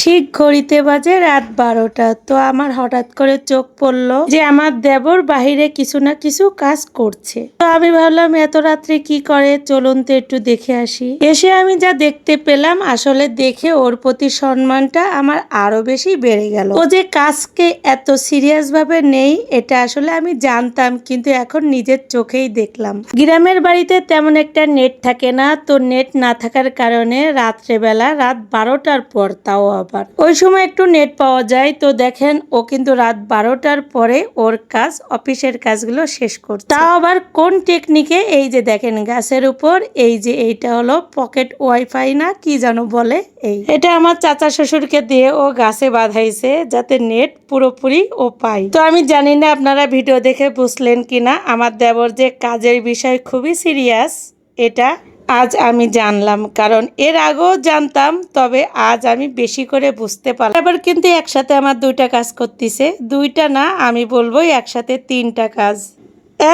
ঠিক ঘড়িতে বাজে রাত 12টা। তো আমার হঠাৎ করে চোখ পড়লো যে আমার দেবর বাহিরে কিছু না কিছু কাজ করছে। তো আমি ভাবলাম এত রাত্রে কি করে, চলুন তো একটু দেখে আসি। এসে আমি যা দেখতে পেলাম, আসলে দেখে ওর প্রতি সম্মানটা আমার আরো বেশি বেড়ে গেল। ও যে কাজকে এত সিরিয়াস ভাবে নেই এটা আসলে আমি জানতাম, কিন্তু এখন নিজের চোখেই দেখলাম। গ্রামের বাড়িতে তেমন একটা নেট থাকে না, তো নেট না থাকার কারণে রাত্রেবেলা রাত 12টার পর, তাও আবার ওই সময় একটু নেট পাওয়া যায়। তো দেখেন ও কিন্তু রাত 12টার পরে ওর কাজ, অফিসের কাজগুলো শেষ করছে। তাও আবার কোন টেকনিকে, এই যে দেখেন গাছের উপর, এই যে এইটা হলো পকেট ওয়াইফাই না কি জানো বলে, এটা আমার চাচা শ্বশুরকে দিয়ে ও গাছে বাঁধাইছে যাতে নেট পুরোপুরি ও পায়। তো আমি জানি না আপনারা ভিডিও দেখে বুঝলেন কিনা, আমার দেবর যে কাজের বিষয় খুবই সিরিয়াস এটা আজ আমি জানলাম। কারণ এর আগেও জানতাম, তবে আজ আমি বেশি করে বুঝতে পারলাম। এবার কিন্তু একসাথে আমার 2টা কাজ করতেছে, 2টা না আমি বলবো একসাথে 3টা কাজ।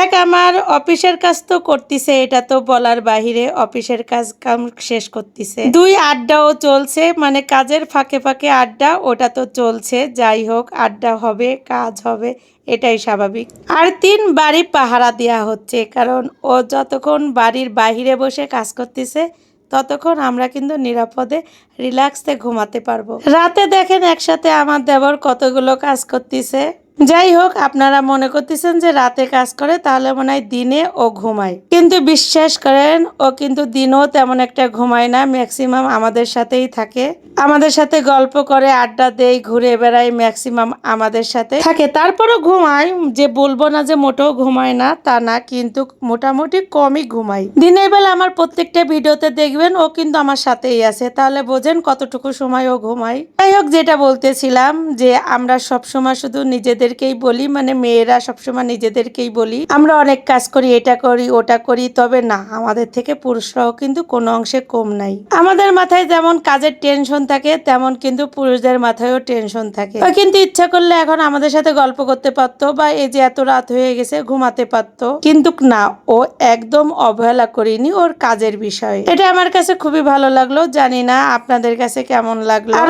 এক, আমার অফিসের কাজ তো করতেছে, এটা তো বলার বাহিরে, অফিসের কাজ কাম শেষ করতেছে। 2, আড্ডাও চলছে, মানে কাজের ফাঁকে ফাঁকে আড্ডা, ওটা তো চলছে। যাই হোক, আড্ডা হবে, কাজ হবে, এটাই স্বাভাবিক। আর 3, বাড়ি পাহারা দেওয়া হচ্ছে, কারণ ও যতক্ষণ বাড়ির বাহিরে বসে কাজ করতেছে ততক্ষণ আমরা কিন্তু নিরাপদে রিল্যাক্সে ঘুমাতে পারবো। রাতে দেখেন একসাথে আমার দেবর কতগুলো কাজ করতেছে। যাই হোক, আপনারা মনে করতেছেন যে রাতে কাজ করে, তাহলে মনে হয় দিনে ও ঘুমায়, কিন্তু বিশ্বাস করেন ও কিন্তু দিনেও তেমন একটা ঘুমায় না। ম্যাক্সিমাম আমাদের সাথেই থাকে, আমাদের সাথে গল্প করে, আড্ডা দেয়, ঘুরে বেড়ায়, ম্যাক্সিমাম আমাদের সাথে থাকে। তারপরও ঘুমায়, যে বলবো না যে মোটেও ঘুমায় না তা না, কিন্তু মোটামুটি কমই ঘুমায়। দিনের বেলা আমার প্রত্যেকটা ভিডিওতে দেখবেন ও কিন্তু আমার সাথেই আছে, তাহলে বোঝেন কতটুকু সময় ও ঘুমায়। যাই হোক, যেটা বলতেছিলাম যে আমরা সবসময় শুধু নিজেদেরকেই বলি, মানে মেয়েরা সবসময় নিজেদেরকেই বলি আমরা অনেক কাজ করি, এটা করি ওটা করি, তবে না, আমাদের থেকে পুরুষরাও কিন্তু কোনো অংশে কম নাই। আমাদের মাথায় যেমন কাজের টেনশন থাকে, তেমন কিন্তু পুরুষদের মাথায়ও টেনশন থাকে। ও কিন্তু ইচ্ছা করলে এখন আমাদের সাথে গল্প করতে পারতো, বা এই যে এত রাত হয়ে গেছে ঘুমাতে পারতো, কিন্তু না, ও একদম অবহেলা করিনি ওর কাজের বিষয়ে। এটা আমার কাছে খুবই ভালো লাগলো, জানি না আপনাদের কাছে কেমন লাগলো। আর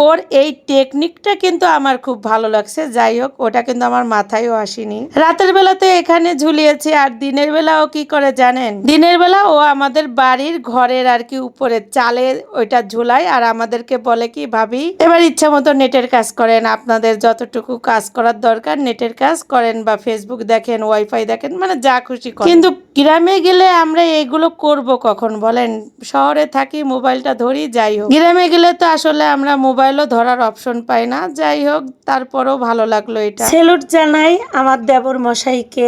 ওর এই টেকনিকটা কিন্তু আমার খুব ভালো লাগছে। যাই হোক, ওটা কিন্তু আমার মাথায়ও আসেনি। রাতের বেলাতে এখানে ঝুলিয়েছে, আর দিনের বেলা ও কি করে জানেন? দিনের বেলা ও আমাদের বাড়ির ঘরের আর কি উপরে চালে ওইটা ঝুলায়, আর আমাদেরকে বলে কি, ভাবি এবার ইচ্ছা মতো নেটের কাজ করেন, আপনাদের যতটুকু কাজ করার দরকার নেটের কাজ করেন, বা ফেসবুক দেখেন, ওয়াইফাই দেখেন, মানে যা খুশি করেন। কিন্তু গ্রামে গেলে আমরা এগুলো করব কখন বলেন? শহরে থাকি, মোবাইলটা ধরি। যাই হোক, গ্রামে গেলে তো আসলে আমরা মোবাইলও ধরার অপশন পাই না। যাই হোক, তারপরও ভালো লাগলো এটা। স্যালুট জানাই আমার দেবর মশাইকে।